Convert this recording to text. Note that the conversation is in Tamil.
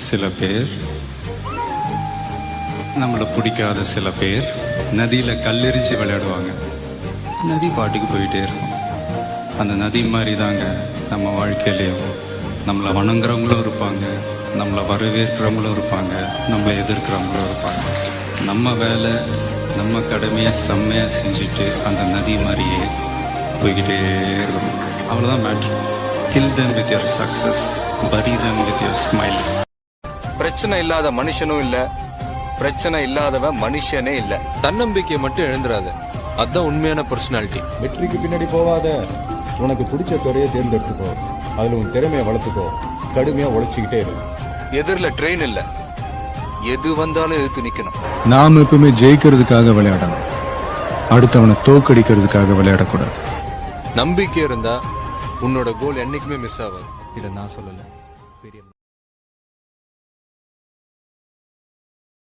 சில பேர், நம்மளை பிடிக்காத சில பேர் நதியில் கல்லெறிஞ்சு விளையாடுவாங்க. நதி பாட்டுக்கு போயிட்டே இருக்கும். அந்த நதி மாதிரி தாங்க நம்ம வாழ்க்கையிலையும் நம்மளை வணங்குறவங்களும் இருப்பாங்க, நம்மளை வரவேற்கிறவங்களும் இருப்பாங்க, நம்மளை எதிர்க்கிறவங்களும் இருப்பாங்க. நம்ம வேலை, நம்ம கடமையை செம்மையாக செஞ்சுட்டு அந்த நதி மாதிரியே போய்கிட்டே இருக்கணும். அவ்வளோதான் matter. Kill them with your success, bury them with your smile. பிரச்சனை இல்லாத மனுஷனும் இல்ல, பிரச்சனை இல்லாதவன் மனுஷனே இல்ல. தன்னம்பிக்கையை மட்டும் எழுந்துறாத, அதுதான் உண்மையான பர்சனாலிட்டி. வெற்றிக்கு பின்னாடி போவாத, உனக்கு பிடிச்ச துறையை தேர்ந்தெடுத்துக்கோ, அதுல உன் திறமையை வளர்த்துக்கோ, கடுமையா உழைச்சிக்கிட்டே இரு. எதிரில ட்ரெயின் இல்ல, எது வந்தாலும் எதிர்த்து நிக்கணும். நாம் எப்பவுமே ஜெயிக்கிறதுக்காக விளையாடணும், அடுத்தவனை தோக்கடிக்கிறதுக்காக விளையாடக்கூடாது. நம்பிக்கை இருந்தா உன்னோட கோல் என்னைக்குமே மிஸ் ஆகாது. இதை நான் சொல்லல.